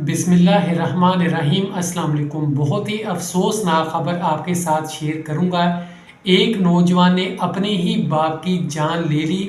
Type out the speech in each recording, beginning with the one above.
बिस्मिल्लाहिर्रहमानिर्रहीम। अस्सलाम वालेकुम। बहुत ही अफसोसनाक ख़बर आपके साथ शेयर करूंगा। एक नौजवान ने अपने ही बाप की जान ले ली।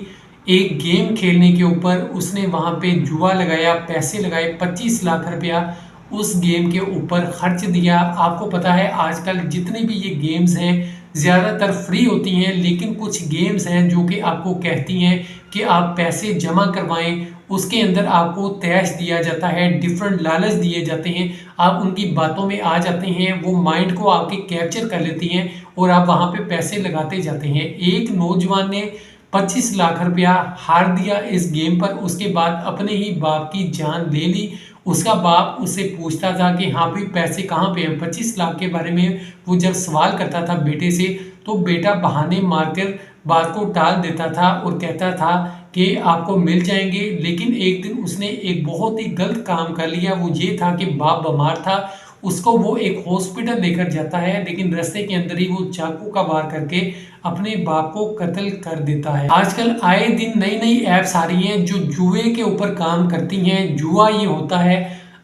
एक गेम खेलने के ऊपर उसने वहां पे जुआ लगाया, पैसे लगाए, 25 लाख रुपया उस गेम के ऊपर खर्च दिया। आपको पता है आजकल जितने भी ये गेम्स हैं ज़्यादातर फ्री होती हैं, लेकिन कुछ गेम्स हैं जो कि आपको कहती हैं कि आप पैसे जमा करवाएं, उसके अंदर आपको तैश दिया जाता है, डिफरेंट लालच दिए जाते हैं, आप उनकी बातों में आ जाते हैं, वो माइंड को आपके कैप्चर कर लेती हैं और आप वहाँ पे पैसे लगाते जाते हैं। एक नौजवान ने 25 लाख रुपया हार दिया इस गेम पर, उसके बाद अपने ही बाप की जान ले ली। उसका बाप उससे पूछता था कि हाँ भाई पैसे कहाँ पे हैं, 25 लाख के बारे में वो जब सवाल करता था बेटे से, तो बेटा बहाने मारकर बात को टाल देता था और कहता था कि आपको मिल जाएंगे। लेकिन एक दिन उसने एक बहुत ही गलत काम कर लिया। वो ये था कि बाप बीमार था, उसको वो एक हॉस्पिटल लेकर जाता है, लेकिन रास्ते के अंदर ही वो चाकू का वार करके अपने बाप को कत्ल कर देता है। आजकल आए दिन नई नई ऐप्स आ रही हैं जो जुए के ऊपर काम करती हैं। जुआ ये होता है,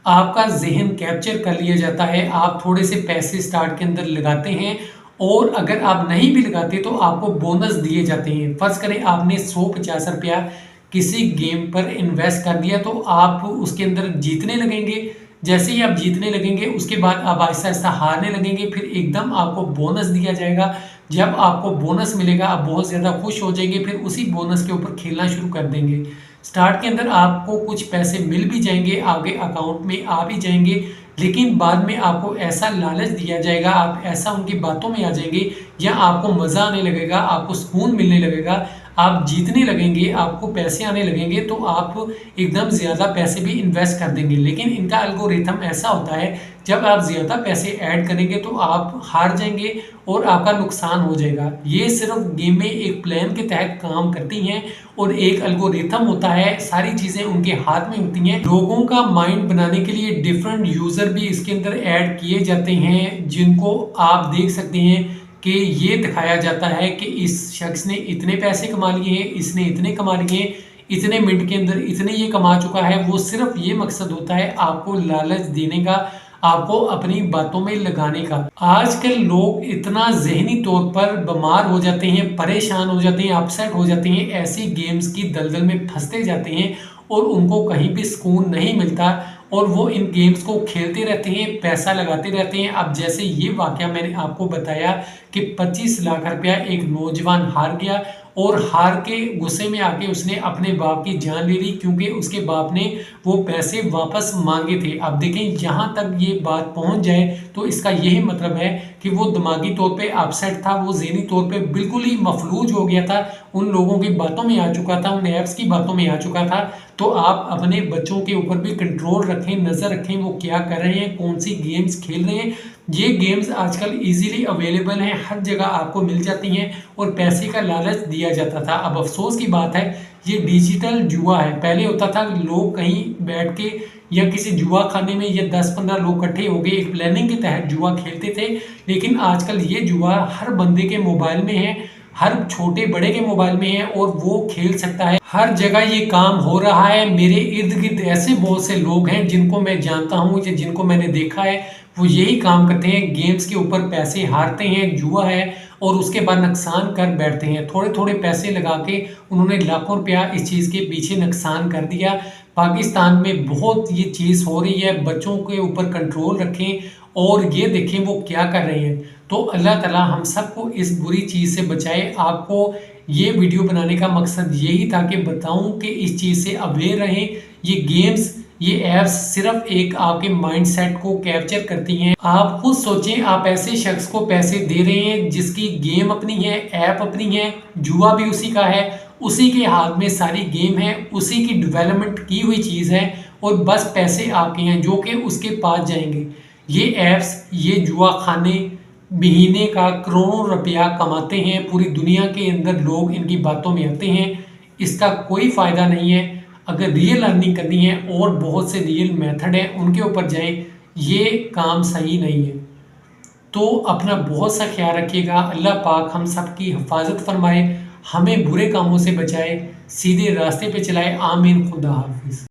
आपका जहन कैप्चर कर लिया जाता है, आप थोड़े से पैसे स्टार्ट के अंदर लगाते हैं और अगर आप नहीं भी लगाते तो आपको बोनस दिए जाते हैं। फर्ज करें आपने 150 रुपया किसी गेम पर इन्वेस्ट कर दिया, तो आप उसके अंदर जीतने लगेंगे। जैसे ही आप जीतने लगेंगे उसके बाद आप आहिस्ता आहिस्ता हारने लगेंगे, फिर एकदम आपको बोनस दिया जाएगा। जब आपको बोनस मिलेगा आप बहुत ज़्यादा खुश हो जाएंगे, फिर उसी बोनस के ऊपर खेलना शुरू कर देंगे। स्टार्ट के अंदर आपको कुछ पैसे मिल भी जाएंगे, आपके अकाउंट में आ भी जाएंगे, लेकिन बाद में आपको ऐसा लालच दिया जाएगा, आप ऐसा उनकी बातों में आ जाएंगे या आपको मज़ा आने लगेगा, आपको सुकून मिलने लगेगा, आप जीतने लगेंगे, आपको पैसे आने लगेंगे, तो आप एकदम ज़्यादा पैसे भी इन्वेस्ट कर देंगे। लेकिन इनका एल्गोरिथम ऐसा होता है, जब आप ज़्यादा पैसे ऐड करेंगे तो आप हार जाएंगे और आपका नुकसान हो जाएगा। ये सिर्फ गेम में एक प्लान के तहत काम करती हैं और एक एल्गोरिथम होता है, सारी चीज़ें उनके हाथ में होती हैं। लोगों का माइंड बनाने के लिए डिफरेंट यूज़र भी इसके अंदर ऐड किए जाते हैं, जिनको आप देख सकते हैं कि ये दिखाया जाता है कि इस शख्स ने इतने पैसे कमा लिए हैं, इसने इतने कमा लिए हैं, इतने मिनट के अंदर इतने ये कमा चुका है। वो सिर्फ ये मकसद होता है आपको लालच देने का, आपको अपनी बातों में लगाने का। आजकल लोग इतना जहनी तौर पर बीमार हो जाते हैं, परेशान हो जाते हैं, अपसेट हो जाते हैं, ऐसी गेम्स की दलदल में फंसते जाते हैं और उनको कहीं भी सुकून नहीं मिलता और वो इन गेम्स को खेलते रहते हैं, पैसा लगाते रहते हैं। अब जैसे ये वाकया मैंने आपको बताया कि 25 लाख रुपया एक नौजवान हार गया और हार के गुस्से में आके उसने अपने बाप की जान ले ली, क्योंकि उसके बाप ने वो पैसे वापस मांगे थे। अब देखें यहाँ तक ये बात पहुँच जाए तो इसका यही मतलब है कि वो दिमागी तौर पे अपसेट था, वो ज़हनी तौर पे बिल्कुल ही मफलूज हो गया था, उन लोगों की बातों में आ चुका था, उन ऐप्स की बातों में आ चुका था। तो आप अपने बच्चों के ऊपर भी कंट्रोल रखें, नज़र रखें वो क्या कर रहे हैं, कौन सी गेम्स खेल रहे हैं। ये गेम्स आजकल इजीली अवेलेबल हैं, हर जगह आपको मिल जाती हैं और पैसे का लालच दिया जाता था। अब अफसोस की बात है ये डिजिटल जुआ है। पहले होता था लोग कहीं बैठ के या किसी जुआ खाने में या 10-15 लोग इकट्ठे हो गए एक प्लानिंग के तहत जुआ खेलते थे, लेकिन आजकल ये जुआ हर बंदे के मोबाइल में है, हर छोटे बड़े के मोबाइल में है और वो खेल सकता है। हर जगह ये काम हो रहा है। मेरे इर्द गिर्द ऐसे बहुत से लोग हैं जिनको मैं जानता हूँ या जिनको मैंने देखा है, वो यही काम करते हैं, गेम्स के ऊपर पैसे हारते हैं, जुआ है, और उसके बाद नुकसान कर बैठते हैं। थोड़े थोड़े पैसे लगा के उन्होंने लाखों रुपया इस चीज़ के पीछे नुकसान कर दिया। पाकिस्तान में बहुत ये चीज़ हो रही है, बच्चों के ऊपर कंट्रोल रखें और ये देखें वो क्या कर रहे हैं। तो अल्लाह ताला हम सबको इस बुरी चीज़ से बचाए। आपको ये वीडियो बनाने का मकसद यही था कि बताऊं कि इस चीज़ से अवेयर रहें। ये गेम्स, ये ऐप्स सिर्फ एक आपके माइंडसेट को कैप्चर करती हैं। आप खुद सोचें, आप ऐसे शख्स को पैसे दे रहे हैं जिसकी गेम अपनी है, ऐप अपनी है, जुआ भी उसी का है, उसी के हाथ में सारी गेम है, उसी की डेवलपमेंट की हुई चीज़ है और बस पैसे आपके हैं जो कि उसके पास जाएंगे। ये ऐप्स, ये जुआ खाने महीने का करोड़ों रुपया कमाते हैं, पूरी दुनिया के अंदर लोग इनकी बातों में आते हैं। इसका कोई फ़ायदा नहीं है। अगर रियल अर्निंग करनी है और बहुत से रियल मेथड हैं उनके ऊपर जाएं, ये काम सही नहीं है। तो अपना बहुत सा ख्याल रखिएगा। अल्लाह पाक हम सब की हिफाजत फरमाए, हमें बुरे कामों से बचाए, सीधे रास्ते पे चलाए। आमीन। खुदा हाफिज़।